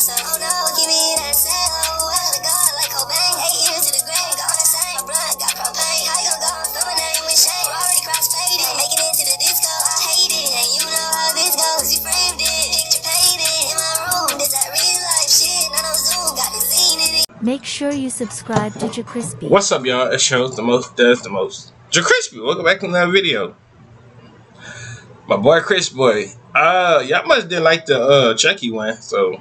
myself. Oh no, give me that sound. Oh, I gotta go like Cobain. 8 years to the grave, gone insane. My blood got propane. How you gon' go and throw my name with shame? Already cross-faded, making it to the disco. I hate it, and you know how this goes. You framed it, picture painted in my room. This that real life shit, not on Zoom. Got the scene in it. Make sure you subscribe to JerCrispy. What's up, y'all? It's your host, the most does the most. JerCrispy, welcome back to another video. My boy Chris Boy. Y'all must did like the Chucky one, so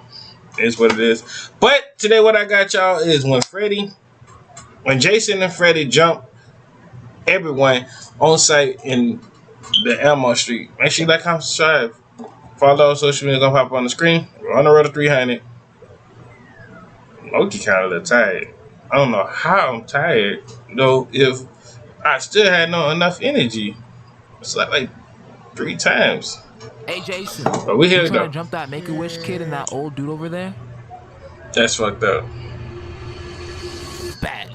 it's what it is. But today what I got y'all is when Jason and Freddy jump everyone on site in the Elmo Street. Make sure you like, comment, subscribe. Follow on social media, gonna pop on the screen. We're on the road to 300. Loki kind of a little tired. I don't know how I'm tired though. If I still had enough energy, it's like 3 times. Hey Jason, but we here you to trying go. to jump that Make-A-Wish kid and that old dude over there? That's fucked up. Bad.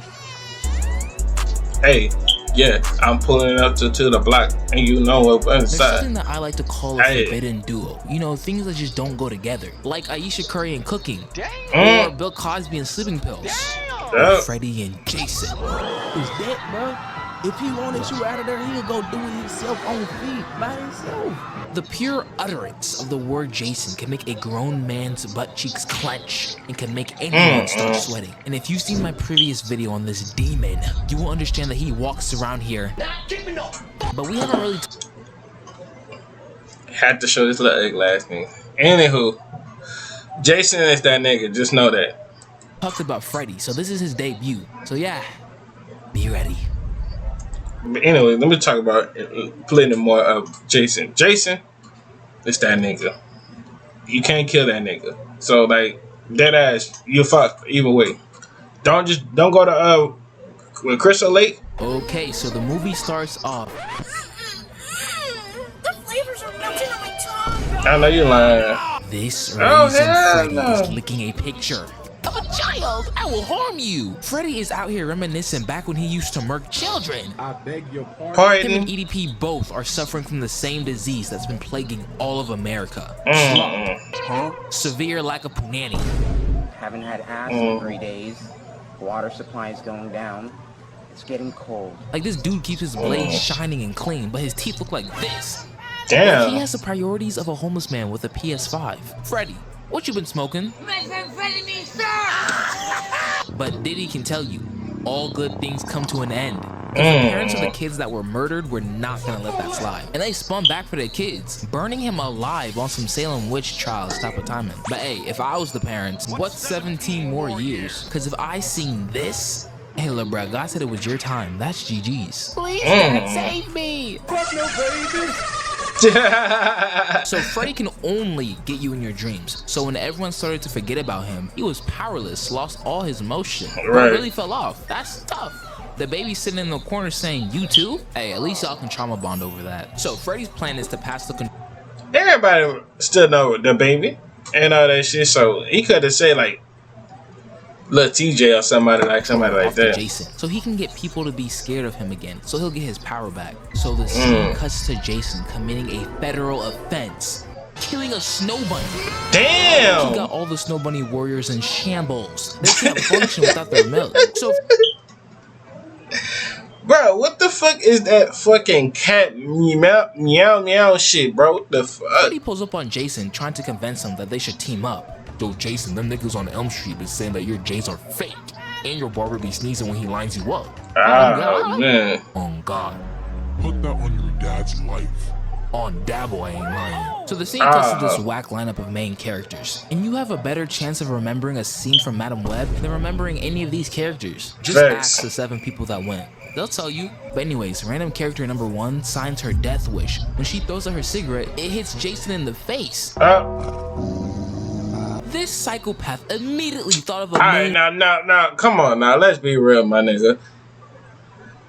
Hey, yeah, I'm pulling up to the block, and you know what's There's inside. something that I like to call a forbidden duo. You know, things that just don't go together. Like Aisha Curry and cooking. Or Bill Cosby and sleeping pills. Or Freddy and Jason. Is that, bro? If he wanted you out of there, he'll go do it himself on feet by himself. The pure utterance of the word Jason can make a grown man's butt cheeks clench and can make anyone start sweating. And if you've seen my previous video on this demon, you will understand that he walks around here. But we haven't really had to show this little egg last name. Anywho, Jason is that nigga. Just know that. Talked about Freddy, so this is his debut. So yeah, be ready. But anyway, let me talk about plenty more of Jason. Jason is that nigga. You can't kill that nigga. So like dead ass, you fucked either way. Don't go to with Crystal Lake. Okay, so the movie starts off. The flavors are melting on my tongue. I know you're lying. This raisin Freddy no. is licking a picture of a child. I will harm you. Freddy is out here reminiscing back when he used to murk children. I beg your pardon. Him and EDP both are suffering from the same disease that's been plaguing all of America. Severe lack of punani. Haven't had ass in 3 days. Water supply is going down. It's getting cold. Like this dude keeps his blades shining and clean, but his teeth look like this. Damn. Like he has the priorities of a homeless man with a PS5. Freddy, what you been smoking? But Diddy can tell you, all good things come to an end. The parents of the kids that were murdered were not gonna let that slide. And they spun back for their kids, burning him alive on some Salem witch trials type of timing. But hey, if I was the parents, what's 17 more years? Cause if I seen this, hey look bruh, God said it was your time. That's GG's. Please God, save me. Fuck no, baby. So Freddy can only get you in your dreams. So when everyone started to forget about him, he was powerless, lost all his motion, but really fell off. That's tough. The baby sitting in the corner saying, "You too?" Hey, at least y'all can trauma bond over that. So Freddy's plan is to pass the Everybody still know the baby and all that shit. So he could have said like Lil TJ or somebody like that. Jason, so he can get people to be scared of him again. So he'll get his power back. So the scene cuts to Jason committing a federal offense, killing a snow bunny. Damn! He got all the snow bunny warriors in shambles. They can't function without their milk. So, bro, what the fuck is that fucking cat meow shit, bro? What the fuck? Freddy pulls up on Jason, trying to convince him that they should team up. Yo, Jason, them niggas on Elm Street been saying that your J's are fake, and your barber be sneezing when he lines you up. Oh, man. On God. Put that on your dad's life. On Dabble, I ain't lying. So the scene cuts to this whack lineup of main characters, and you have a better chance of remembering a scene from Madam Web than remembering any of these characters. Just ask the 7 people that went. They'll tell you. But anyways, random character number 1 signs her death wish. When she throws out her cigarette, it hits Jason in the face. This psychopath immediately thought of a Alright, now, come on now, let's be real, my nigga.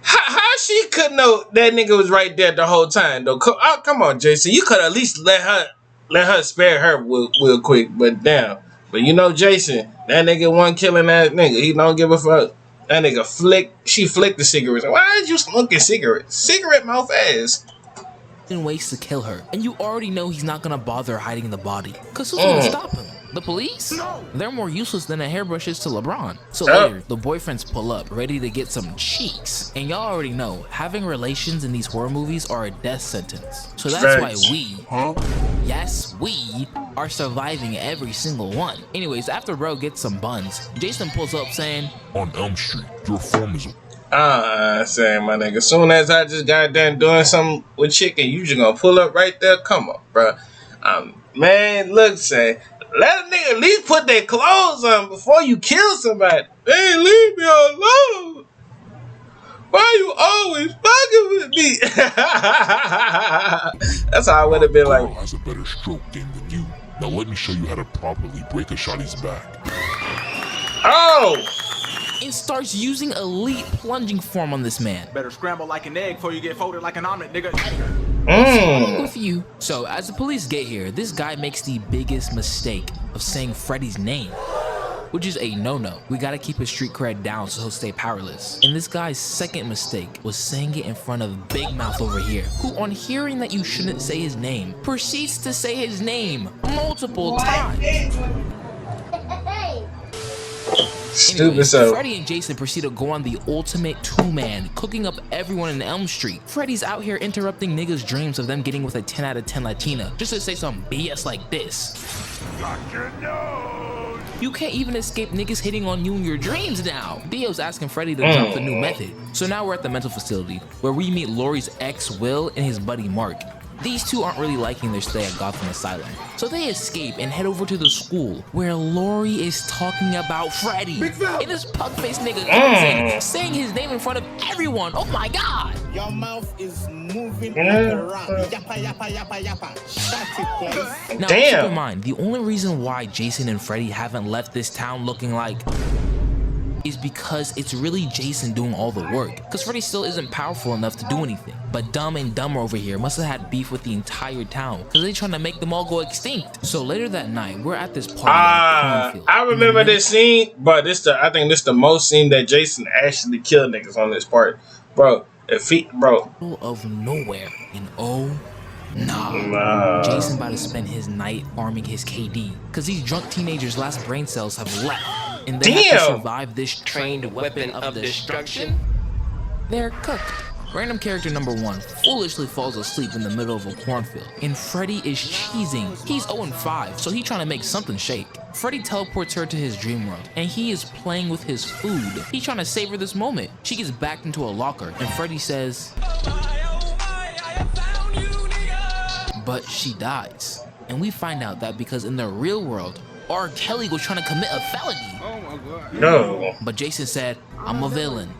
How she could know that nigga was right there the whole time, though? Come on, Jason, you could at least let her spare her real quick, but damn. But you know, Jason, that nigga one killing that nigga, he don't give a fuck. That nigga she flicked the cigarettes. Why is you smoking cigarettes? Cigarette mouth ass. ways to kill her, and you already know he's not gonna bother hiding the body, cause who's gonna stop him? The police? They're more useless than a hairbrush is to LeBron. So later, the boyfriends pull up, ready to get some cheeks. And y'all already know, having relations in these horror movies are a death sentence. So that's why we, yes, we, are surviving every single one. Anyways, after bro gets some buns, Jason pulls up saying, On Elm Street, your form is... Saying my nigga, as soon as I just got done doing something with chicken, you just gonna pull up right there? Come on, bro. Man, look, say, let a nigga at least put their clothes on before you kill somebody. Hey, leave me alone. Why you always fucking with me? That's how I would have been like. Carl has a better stroke game than you. Now let me show you how to properly break a shotty's back. Oh! and starts using elite plunging form on this man. Better scramble like an egg before you get folded like an omelet, nigga. With you. So as the police get here, this guy makes the biggest mistake of saying Freddy's name, which is a no-no. We gotta keep his street cred down so he'll stay powerless. And this guy's second mistake was saying it in front of Big Mouth over here, who on hearing that you shouldn't say his name, proceeds to say his name multiple times. Stupid. So Freddy and Jason proceed to go on the ultimate two-man, cooking up everyone in Elm Street. Freddy's out here interrupting niggas' dreams of them getting with a 10 out of 10 Latina, just to say some BS like this. You can't even escape niggas hitting on you in your dreams now. Dio's asking Freddy to jump the new method. So now we're at the mental facility, where we meet Laurie's ex, Will, and his buddy, Mark. These two aren't really liking their stay at Gotham Asylum, so they escape and head over to the school, where Laurie is talking about Freddy. And this pug-faced nigga comes in, saying his name in front of everyone. Oh my god! Your mouth is moving like a rat. Yappa, yappa, yappa, yappa. Shut it, please. Now, keep in mind, the only reason why Jason and Freddy haven't left this town looking like is because it's really Jason doing all the work. Because Freddy still isn't powerful enough to do anything. But Dumb and Dumber over here must have had beef with the entire town, because they're trying to make them all go extinct. So later that night, we're at this party at a cornfield. I remember this scene, but I think this the most scene that Jason actually killed niggas on this part. Bro, if he, of nowhere, and nah. Jason about to spend his night farming his KD, because these drunk teenagers' last brain cells have left, and they have to survive this trained weapon of destruction. They're cooked. Random character number 1 foolishly falls asleep in the middle of a cornfield, and Freddy is cheesing. He's 0-5, so he's trying to make something shake. Freddy teleports her to his dream world, and he is playing with his food. He's trying to savor this moment. She gets backed into a locker, and Freddy says, but she dies. And we find out that because in the real world, R. Kelly was trying to commit a felony. Oh my god. No. But Jason said, I'm a villain,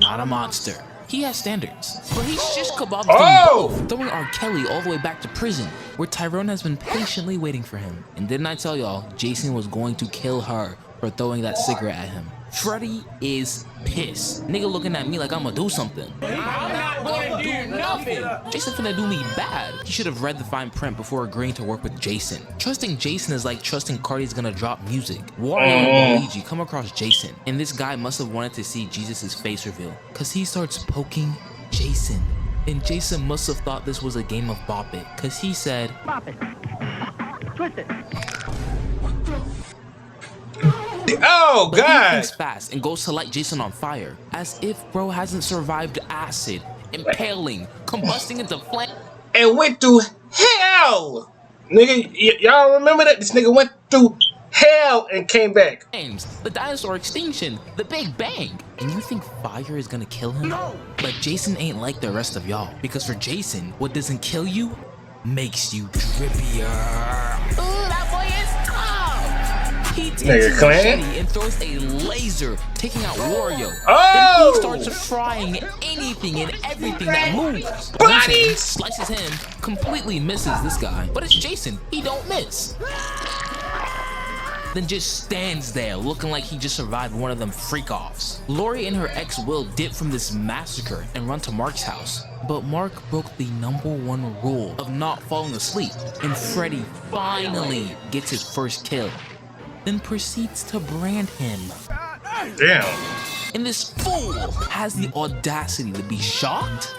not a monster. He has standards, but he's just kebabs both, throwing R. Kelly all the way back to prison, where Tyrone has been patiently waiting for him. And didn't I tell y'all, Jason was going to kill her for throwing that cigarette at him? Freddy is pissed. Nigga looking at me like I'ma do something. I'm not gonna do nothing. Jason finna do me bad. He should have read the fine print before agreeing to work with Jason. Trusting Jason is like trusting Cardi's gonna drop music. Wario and Luigi come across Jason, and this guy must have wanted to see Jesus' face reveal, cause he starts poking Jason. And Jason must have thought this was a game of Bop It, cause he said, Bop it. Twist it. Oh but god! He thinks fast and goes to light Jason on fire, as if bro hasn't survived acid, impaling, combusting into flame, and went through hell. Nigga, y'all remember that? This nigga went through hell and came back. The dinosaur extinction, the Big Bang. And you think fire is gonna kill him? No. But Jason ain't like the rest of y'all, because for Jason, what doesn't kill you makes you drippier. Ooh, that boy is tough. He takes a machete and throws a laser, taking out Wario. Then he starts frying anything and everything that moves. Jason slices him, completely misses this guy. But it's Jason, he don't miss. Then just stands there looking like he just survived one of them freak-offs. Laurie and her ex Will dip from this massacre and run to Mark's house. But Mark broke the #1 rule of not falling asleep, and Freddy finally gets his first kill, then proceeds to brand him. Damn. And this fool has the audacity to be shocked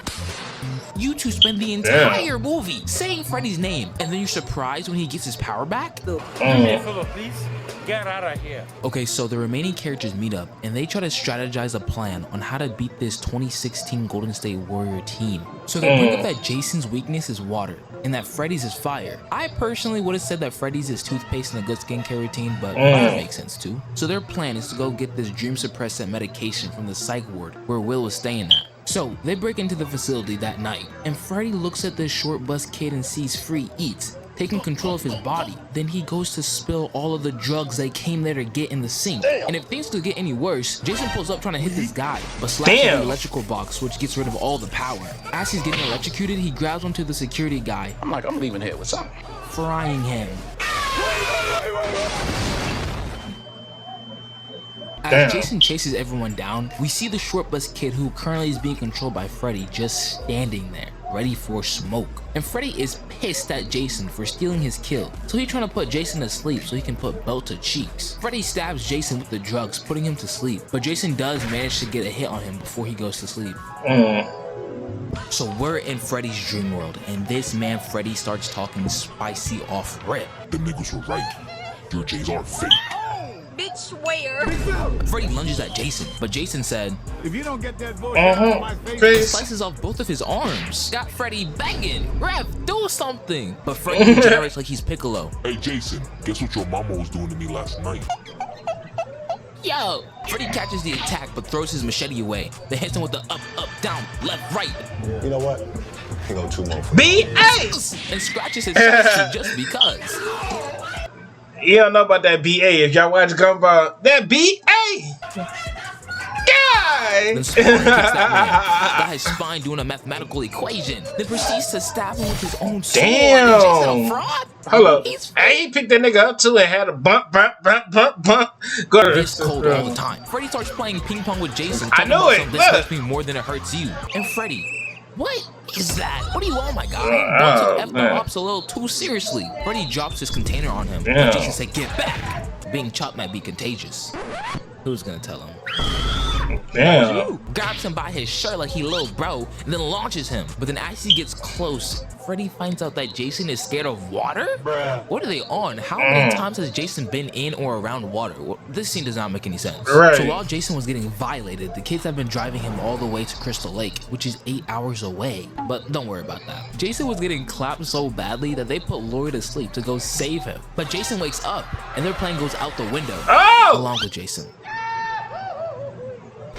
You two spend the entire movie saying Freddy's name, and then you're surprised when he gets his power back? Please get out of here. Okay, so the remaining characters meet up, and they try to strategize a plan on how to beat this 2016 Golden State Warrior team. So they bring up that Jason's weakness is water, and that Freddy's is fire. I personally would have said that Freddy's is toothpaste and a good skincare routine, but fire makes sense too. So their plan is to go get this dream suppressant medication from the psych ward where Will was staying at. So they break into the facility that night, and Freddy looks at this short bus kid and sees Free eats, taking control of his body. Then he goes to spill all of the drugs they came there to get in the sink. And if things could get any worse, Jason pulls up trying to hit this guy, but slashes the electrical box, which gets rid of all the power. As he's getting electrocuted, he grabs onto the security guy. I'm leaving here with something. Frying him. As Jason chases everyone down, we see the short bus kid who currently is being controlled by Freddy just standing there, ready for smoke. And Freddy is pissed at Jason for stealing his kill, so he's trying to put Jason to sleep so he can put belt to cheeks. Freddy stabs Jason with the drugs, putting him to sleep, but Jason does manage to get a hit on him before he goes to sleep. So we're in Freddy's dream world, and this man Freddy starts talking spicy off rip. The niggas were right. Your J's are fake. Bitch, where? Freddy lunges at Jason, but Jason said, If you don't get that voice out of my face, slices off both of his arms. Got Freddy begging, Ref, do something. But Freddy regenerates like he's Piccolo. Hey Jason, guess what your mama was doing to me last night? Yo! Freddy catches the attack but throws his machete away. Then hits him with the up, up, down, left, right. You know what? You go 2 more. B.A. And scratches his chest just because. You don't know about that B.A. If y'all watch the come about that B.A. Guy! Then Spawn kicks that man. Got his spine doing a mathematical equation. Then proceeds to stab him with his own sword. Damn! Is Jason a fraud? Hold up. Hey, he picked that nigga up too and had a bump. Go to this cold all the time. Freddy starts playing ping pong with Jason. I know it. This hurts me more than it hurts you. And Freddy, what is that? What do you want, my guy? Don't take the ops a little too seriously. Freddy drops his container on him. But Jason said, get back. Being chopped might be contagious. Who's gonna tell him? Damn. Grabs him by his shirt like he little bro, and then launches him. But then as he gets close, Freddy finds out that Jason is scared of water? What are they on? How many times has Jason been in or around water? This scene does not make any sense. Right. So while Jason was getting violated, the kids have been driving him all the way to Crystal Lake, which is 8 hours away. But don't worry about that. Jason was getting clapped so badly that they put Lori to sleep to go save him. But Jason wakes up, and their plane goes out the window, along with Jason.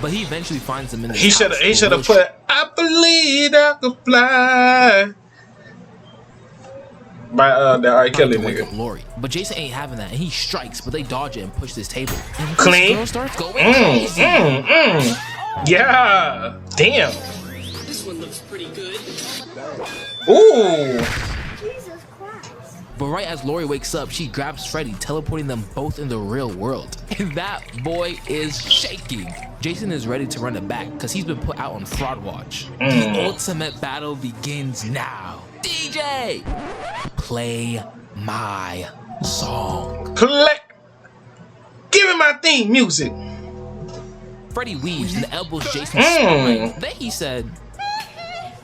But he eventually finds them in the He should have put I believe I could fly by the R. Kelly nigga. Lori. But Jason ain't having that, and he strikes, but they dodge it and push this table. And Clean. This girl starts going crazy. Yeah. Damn. This one looks pretty good. Ooh. But right as Lori wakes up, she grabs Freddy, teleporting them both in the real world. And that boy is shaking. Jason is ready to run it back because he's been put out on fraud watch. The ultimate battle begins now. DJ, play my song. Play. Give me my theme music. Freddy weaves and elbows Jason's spine. Then he said,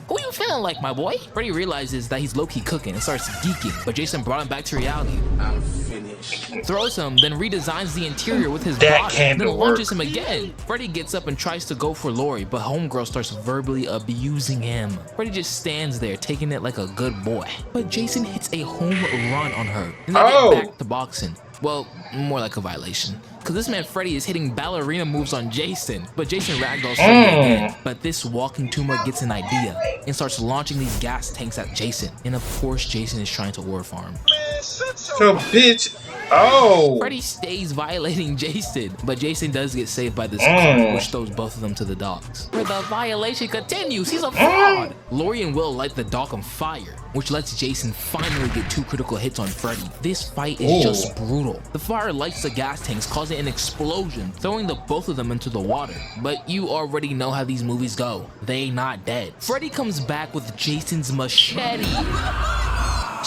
who you feeling like, my boy? Freddy realizes that he's low-key cooking and starts geeking, but Jason brought him back to reality. I'm finished. Throws him, then redesigns the interior with his body, then launches him again. Freddy gets up and tries to go for Lori, but homegirl starts verbally abusing him. Freddy just stands there, taking it like a good boy. But Jason hits a home run on her, and they get back to boxing. Well, more like a violation. Cause this man Freddy is hitting ballerina moves on Jason, but Jason ragdolls Freddy again. But this walking tumor gets an idea and starts launching these gas tanks at Jason. And of course, Jason is trying to war farm. So bitch. Oh. Freddy stays violating Jason, but Jason does get saved by this car, which throws both of them to the docks. Where the violation continues. He's a fraud. Lori and Will light the dock on fire, which lets Jason finally get 2 critical hits on Freddy. This fight is just brutal. The fire lights the gas tanks, causing an explosion, throwing the both of them into the water. But you already know how these movies go. They not dead. Freddy comes back with Jason's machete.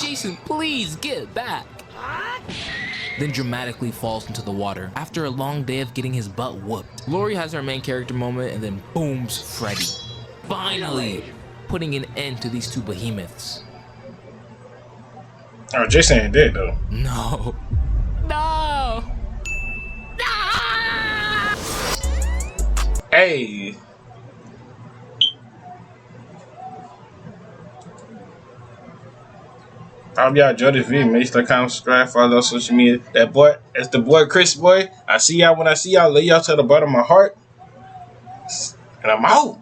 Jason, please get back. Then dramatically falls into the water after a long day of getting his butt whooped. Lori has her main character moment and then booms Freddy. Finally! putting an end to these two behemoths. Oh, Jason ain't dead though. No. No. Hey. I hope y'all enjoyed this video. Make sure to comment, subscribe, follow us on social media. That boy, it's the boy Chris Boy. I see y'all when I see y'all. Lay y'all to the bottom of my heart. And I'm out.